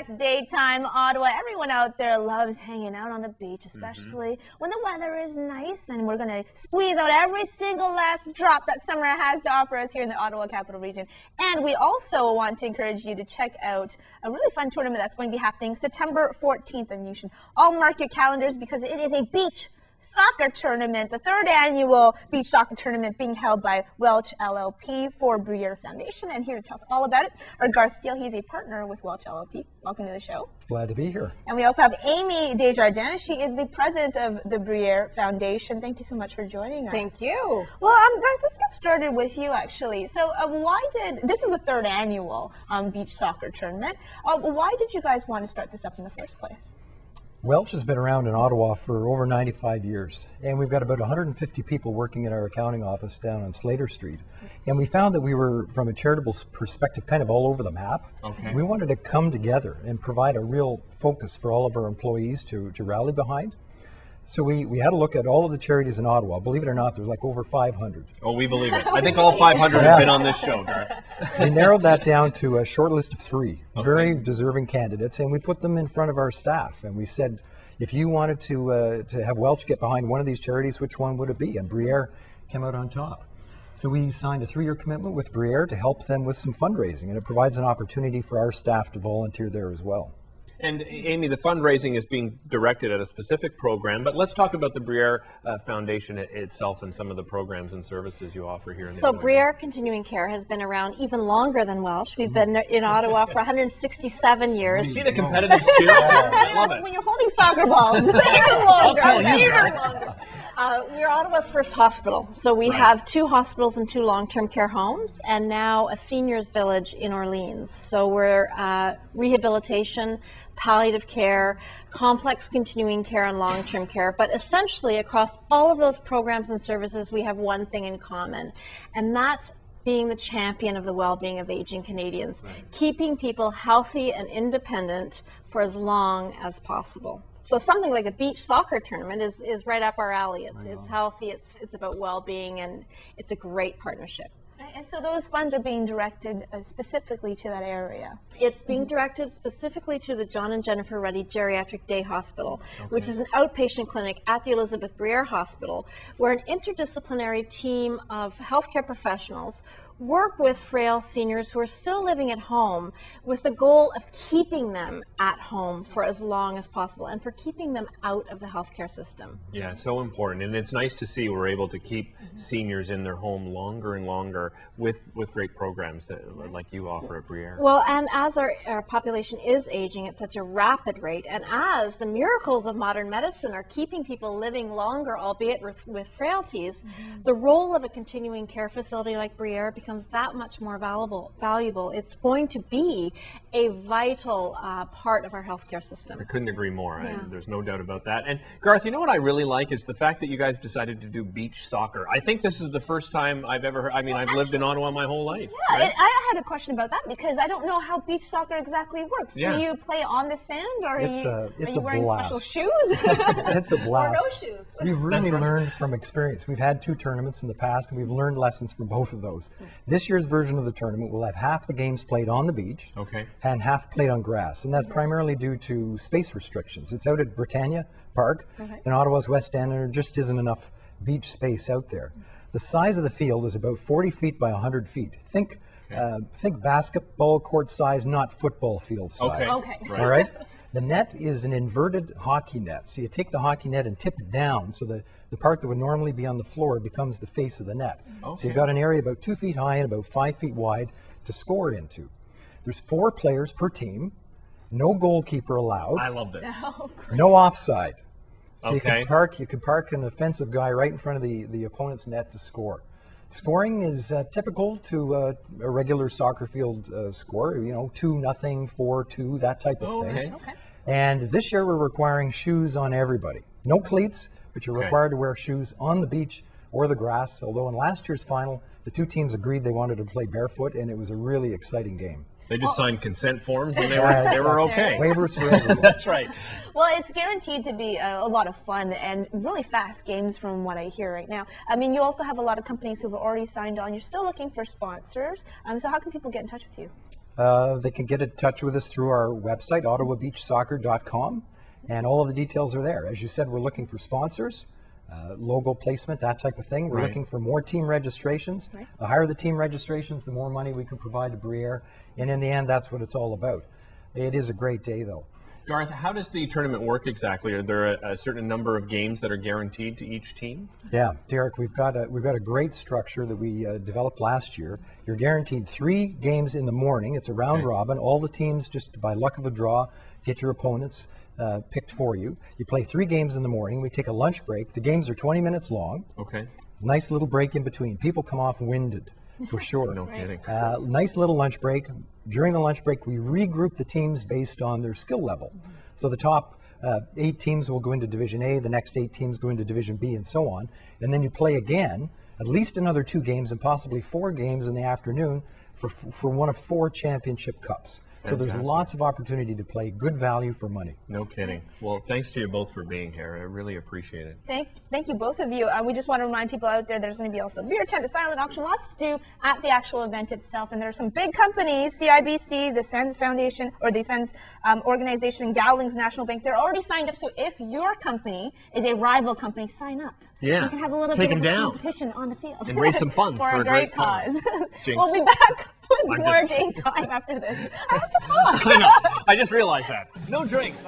back, daytime Ottawa. Everyone out there loves hanging out on the beach, especially when the weather is nice, and we're going to squeeze out every single last drop that summer has to offer us here in the Ottawa Capital Region. And we also want to encourage you to check out a really fun tournament that's going to be happening September 14th, and you should all mark your calendars because it is a beach soccer tournament, the third annual beach soccer tournament being held by Welch LLP for Briere Foundation. And here to tell us all about it are Garth Steele. He's a partner with Welch LLP. Welcome to the show. Glad to be here. And we also have Amy Desjardins. She is the president of the Briere Foundation. Thank you so much for joining us. Thank you. Well, Garth, let's get started with you, actually. So this is the third annual beach soccer tournament. Why did you guys want to start this up in the first place? Welch has been around in Ottawa for over 95 years, and we've got about 150 people working in our accounting office down on Slater Street. And we found that we were, from a charitable perspective, kind of all over the map. Okay. We wanted to come together and provide a real focus for all of our employees to rally behind. So we had a look at all of the charities in Ottawa. Believe it or not, there's like over 500. Oh, we believe it. I think all 500 have been on this show, Garth. We narrowed that down to a short list of 3 very Okay. deserving candidates, and we put them in front of our staff. And we said, if you wanted to have Welch get behind one of these charities, which one would it be? And Briere came out on top. So we signed a 3-year commitment with Briere to help them with some fundraising, and it provides an opportunity for our staff to volunteer there as well. And Amy, the fundraising is being directed at a specific program, but let's talk about the Briere Foundation itself and some of the programs and services you offer here in the So area. Briere Continuing Care has been around even longer than Welch. We've been in Ottawa for 167 years. See the competitive spirit? I love it. When you're holding soccer balls, even longer. I'll tell you, Even Garth. longer. We're Ottawa's first hospital. So we have 2 hospitals and 2 long-term care homes, and now a seniors village in Orleans. So we're rehabilitation, palliative care, complex continuing care, and long-term care. But essentially, across all of those programs and services, we have one thing in common, and that's being the champion of the well-being of aging Canadians, keeping people healthy and independent for as long as possible. So something like a beach soccer tournament is right up our alley. It's healthy, it's about well-being, and it's a great partnership. And so those funds are being directed specifically to that area. It's being directed specifically to the John and Jennifer Ruddy Geriatric Day Hospital, which is an outpatient clinic at the Elizabeth Briere Hospital, where an interdisciplinary team of healthcare professionals work with frail seniors who are still living at home with the goal of keeping them at home for as long as possible and for keeping them out of the healthcare system. Yeah, so important. And it's nice to see we're able to keep seniors in their home longer and longer with great programs like you offer at Briere. Well, and as our population is aging at such a rapid rate, and as the miracles of modern medicine are keeping people living longer, albeit with frailties, the role of a continuing care facility like Briere becomes that much more valuable. It's going to be a vital part of our healthcare system. I couldn't agree more. Yeah. There's no doubt about that. And Garth, you know what I really like is the fact that you guys decided to do beach soccer. I think this is the first time I've ever heard. I mean, I've lived in Ottawa my whole life. Yeah, right? and I had a question about that because I don't know how beach soccer exactly works. Yeah. Do you play on the sand, or It's are a you wearing blast. special shoes? It's a blast. Or no shoes? We've really right. learned from experience. We've had 2 tournaments in the past, and we've learned lessons from both of those. This year's version of the tournament will have half the games played on the beach Okay. and half played on grass, and that's primarily due to space restrictions. It's out at Britannia Park in Ottawa's West End, and there just isn't enough beach space out there. The size of the field is about 40 feet by 100 feet. Think basketball court size, not football field size. Okay. Okay. Right. All right. The net is an inverted hockey net. So you take the hockey net and tip it down so the part that would normally be on the floor becomes the face of the net. So Okay. you've got an area about 2 feet high and about 5 feet wide to score into. There's 4 players per team, no goalkeeper allowed, I love this. no offside. So Okay. you could park an offensive guy right in front of the opponent's net to score. Scoring is typical to a regular soccer field score, 2-0, 4-2, that type of thing. Okay. And this year we're requiring shoes on everybody. No cleats, but you're Okay. required to wear shoes on the beach or the grass. Although in last year's final, the 2 teams agreed they wanted to play barefoot, and it was a really exciting game. They just signed consent forms and they were okay. Waivers for everyone. That's right. Well, it's guaranteed to be a lot of fun and really fast games from what I hear right now. I mean, you also have a lot of companies who've already signed on. You're still looking for sponsors. So how can people get in touch with you? They can get in touch with us through our website, ottawabeachsoccer.com, and all of the details are there. As you said, we're looking for sponsors, logo placement, that type of thing. We're Right. looking for more team registrations. The higher the team registrations, the more money we can provide to Briere, and in the end, that's what it's all about. It is a great day, though. Garth, how does the tournament work exactly? Are there a certain number of games that are guaranteed to each team? Yeah, Derek, we've got a great structure that we developed last year. You're guaranteed 3 games in the morning. It's a round Okay. robin. All the teams, just by luck of a draw, get your opponents picked for you. You play 3 games in the morning. We take a lunch break. The games are 20 minutes long. Okay. Nice little break in between. People come off winded, for sure. No kidding. Nice little lunch break. During the lunch break, we regroup the teams based on their skill level. So the top 8 teams will go into Division A, the next 8 teams go into Division B, and so on. And then you play again, at least another 2 games and possibly 4 games in the afternoon for one of 4 championship cups. So there's Fantastic. lots of opportunity to play, good value for money. No kidding. Well, thanks to you both for being here. I really appreciate it. Thank you, both of you. We just want to remind people out there there's going to be also beer tent, a silent auction, lots to do at the actual event itself. And there are some big companies, CIBC, the Sens Foundation, or the Sens organization, Gowlings National Bank, they're already signed up. So if your company is a rival company, sign up. Yeah. You can have a little Take bit of them a down. competition on the field. And raise some funds for a great cause. Jinx. We'll be back with I'm more just- Jane time after this. I have to talk. I know. I just realized that. No drinks.